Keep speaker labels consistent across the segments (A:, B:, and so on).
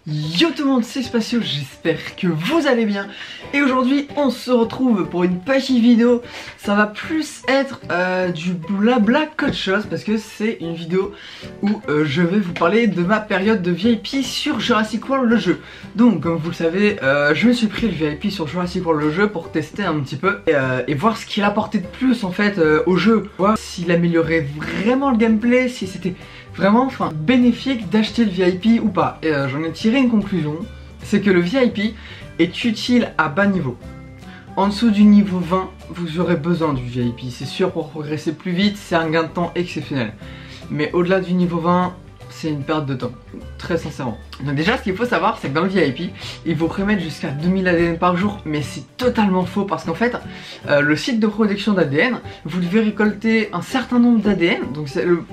A: Yo tout le monde, c'est Spatio, j'espère que vous allez bien. Et aujourd'hui on se retrouve pour une petite vidéo. Ça va plus être du blabla qu'autre chose, parce que c'est une vidéo où je vais vous parler de ma période de VIP sur Jurassic World le jeu. Donc comme vous le savez, je me suis pris le VIP sur Jurassic World le jeu pour tester un petit peu et voir ce qu'il apportait de plus en fait au jeu. Voir s'il améliorait vraiment le gameplay, si c'était vraiment bénéfique d'acheter le VIP ou pas. Et j'en ai tiré une conclusion, c'est que le VIP est utile à bas niveau. En dessous du niveau 20, vous aurez besoin du VIP, c'est sûr, pour progresser plus vite, c'est un gain de temps exceptionnel. Mais au-delà du niveau 20, c'est une perte de temps, très sincèrement. Donc déjà, ce qu'il faut savoir, c'est que dans le VIP, il faut remettre jusqu'à 2000 ADN par jour, mais c'est totalement faux parce qu'en fait, le site de production d'ADN, vous devez récolter un certain nombre d'ADN. Donc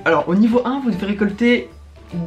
A: alors au niveau 1, vous devez récolter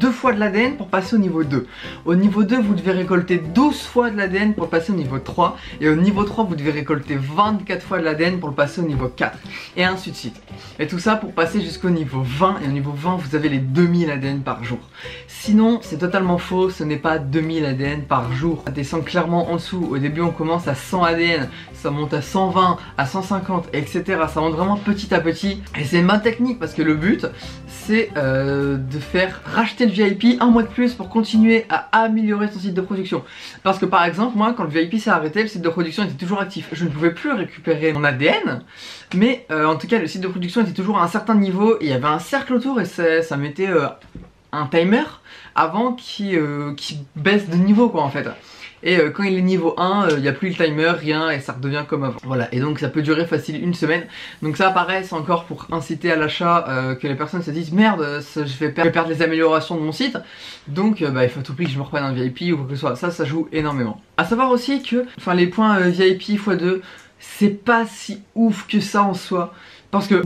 A: 2 fois de l'ADN pour passer au niveau 2. Au niveau 2, vous devez récolter 12 fois de l'ADN pour passer au niveau 3. Et au niveau 3, vous devez récolter 24 fois de l'ADN pour le passer au niveau 4. Et ainsi de suite. Et tout ça pour passer jusqu'au niveau 20. Et au niveau 20, vous avez les 2000 ADN par jour. Sinon, c'est totalement faux, ce n'est pas 2000 ADN par jour. Ça descend clairement en dessous. Au début, on commence à 100 ADN. Ça monte à 120, à 150, etc. Ça monte vraiment petit à petit. Et c'est une bonne technique parce que le but, c'est de faire racheter le VIP un mois de plus pour continuer à améliorer son site de production. Parce que par exemple, moi quand le VIP s'est arrêté, le site de production était toujours actif. Je ne pouvais plus récupérer mon ADN, mais en tout cas le site de production était toujours à un certain niveau et il y avait un cercle autour et ça mettait un timer avant qui baisse de niveau quoi en fait. Et quand il est niveau 1, il n'y a plus le timer, rien, et ça redevient comme avant. Voilà, et donc ça peut durer facile une semaine. Donc ça apparaît, c'est encore pour inciter à l'achat, que les personnes se disent merde, je vais perdre les améliorations de mon site. Donc il faut à tout prix que je me reprenne un VIP ou quoi que ce soit. Ça joue énormément. A savoir aussi que les points VIP x2, c'est pas si ouf que ça en soi. Parce que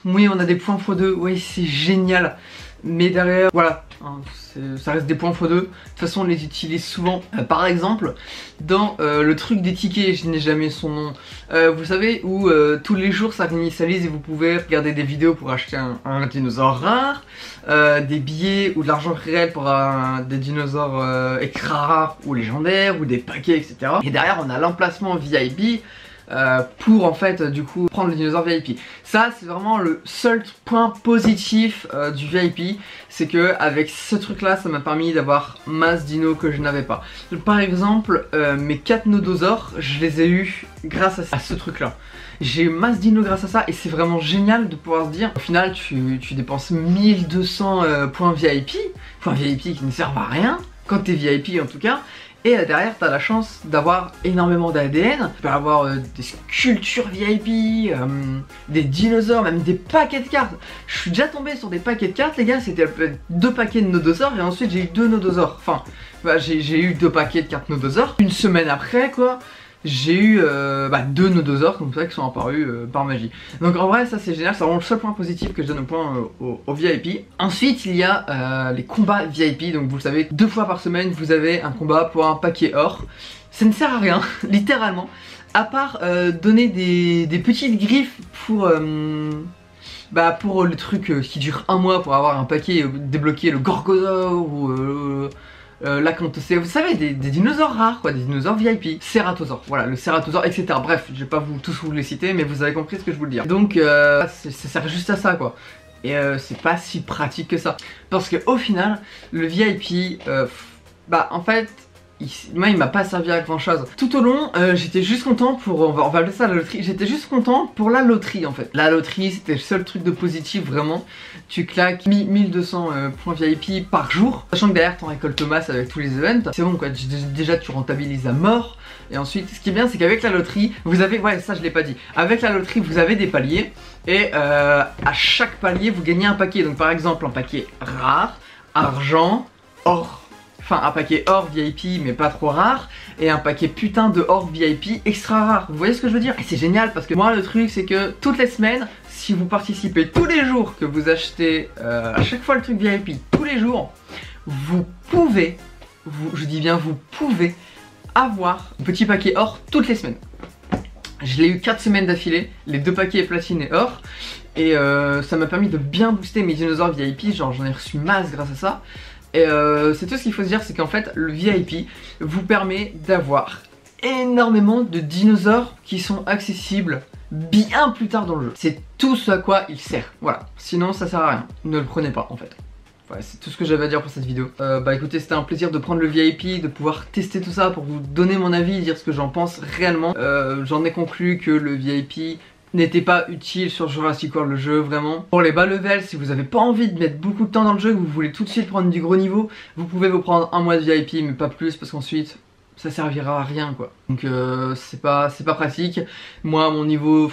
A: oui on a des points x2, ouais c'est génial. Mais derrière, voilà, hein, ça reste des points x2. De toute façon, on les utilise souvent. Par exemple, dans le truc des tickets, je n'ai jamais son nom. Vous savez, où tous les jours ça réinitialise et vous pouvez regarder des vidéos pour acheter un dinosaure rare, des billets ou de l'argent réel pour des dinosaures extra rares ou légendaires, ou des paquets, etc. Et derrière, on a l'emplacement VIP. Pour en fait du coup prendre le dinosaure VIP. Ça c'est vraiment le seul point positif du VIP, c'est que avec ce truc là ça m'a permis d'avoir masse dino que je n'avais pas. Par exemple mes 4 nodosaures, je les ai eu grâce à ce truc là. J'ai eu masse dino grâce à ça et c'est vraiment génial de pouvoir se dire au final tu dépenses 1200 points VIP qui ne servent à rien quand t'es VIP en tout cas. Et derrière, tu as la chance d'avoir énormément d'ADN. Tu peux avoir des sculptures VIP, des dinosaures, même des paquets de cartes. Je suis déjà tombé sur des paquets de cartes, les gars. C'était 2 paquets de nodosaures et ensuite j'ai eu 2 nodosaures. Enfin, j'ai eu 2 paquets de cartes nodosaures. Une semaine après, quoi, j'ai eu 2 nodosaures comme ça qui sont apparus par magie. Donc en vrai ça c'est génial, c'est vraiment le seul point positif que je donne au point au VIP. Ensuite il y a les combats VIP, donc vous le savez, 2 fois par semaine vous avez un combat pour un paquet or. Ça ne sert à rien, littéralement, à part donner des petites griffes pour le truc qui dure un mois pour avoir un paquet, débloquer le Gorgosaure ou l'Acanthosaure, vous savez, des dinosaures rares quoi, des dinosaures VIP, Ceratosaure, voilà, le Ceratosaure, etc. Bref, je vais pas tous vous les citer, mais vous avez compris ce que je voulais dire. Donc ça sert juste à ça quoi. Et c'est pas si pratique que ça. Parce que au final, le VIP, en fait, moi il m'a pas servi à grand chose. Tout au long j'étais juste content pour, on va appeler ça la loterie, j'étais juste content pour la loterie en fait. La loterie c'était le seul truc de positif vraiment. Tu claques 1200 points VIP par jour, sachant que derrière t'en récoltes masse avec tous les events. C'est bon quoi, déjà tu rentabilises à mort. Et ensuite ce qui est bien c'est qu'avec la loterie vous avez, ouais ça je l'ai pas dit, avec la loterie vous avez des paliers. Et à chaque palier vous gagnez un paquet. Donc par exemple un paquet rare, argent, or. Enfin un paquet or VIP mais pas trop rare. Et un paquet putain de or VIP extra rare. Vous voyez ce que je veux dire? Et c'est génial parce que moi le truc c'est que toutes les semaines, si vous participez tous les jours, que vous achetez à chaque fois le truc VIP tous les jours, vous pouvez, je dis bien vous pouvez avoir un petit paquet or toutes les semaines. Je l'ai eu 4 semaines d'affilée, les 2 paquets platine et or. Et ça m'a permis de bien booster mes dinosaures VIP, genre j'en ai reçu masse grâce à ça. Et c'est tout ce qu'il faut se dire, c'est qu'en fait le VIP vous permet d'avoir énormément de dinosaures qui sont accessibles bien plus tard dans le jeu. C'est tout ce à quoi il sert, voilà. Sinon ça sert à rien, ne le prenez pas en fait. Ouais, c'est tout ce que j'avais à dire pour cette vidéo. Bah écoutez, c'était un plaisir de prendre le VIP, de pouvoir tester tout ça pour vous donner mon avis, dire ce que j'en pense réellement. J'en ai conclu que le VIP n'était pas utile sur Jurassic World le jeu, vraiment. Pour les bas levels, si vous avez pas envie de mettre beaucoup de temps dans le jeu, que vous voulez tout de suite prendre du gros niveau, vous pouvez vous prendre un mois de VIP, mais pas plus, parce qu'ensuite ça servira à rien quoi. Donc c'est pas pratique. Moi mon niveau,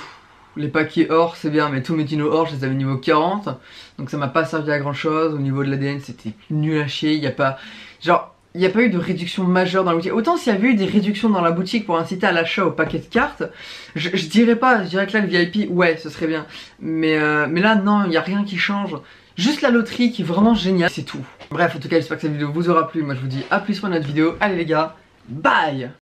A: les paquets or c'est bien, mais tous mes dinos or je les avais niveau 40, donc ça m'a pas servi à grand chose. Au niveau de l'ADN c'était nul à chier, il n'y a pas... Genre, il n'y a pas eu de réduction majeure dans la boutique. Autant s'il y avait eu des réductions dans la boutique pour inciter à l'achat au paquet de cartes, je dirais pas, je dirais que là le VIP, ouais ce serait bien. Mais là non, il n'y a rien qui change. Juste la loterie qui est vraiment géniale, c'est tout. Bref, en tout cas j'espère que cette vidéo vous aura plu. Moi je vous dis à plus pour une autre vidéo. Allez les gars, bye!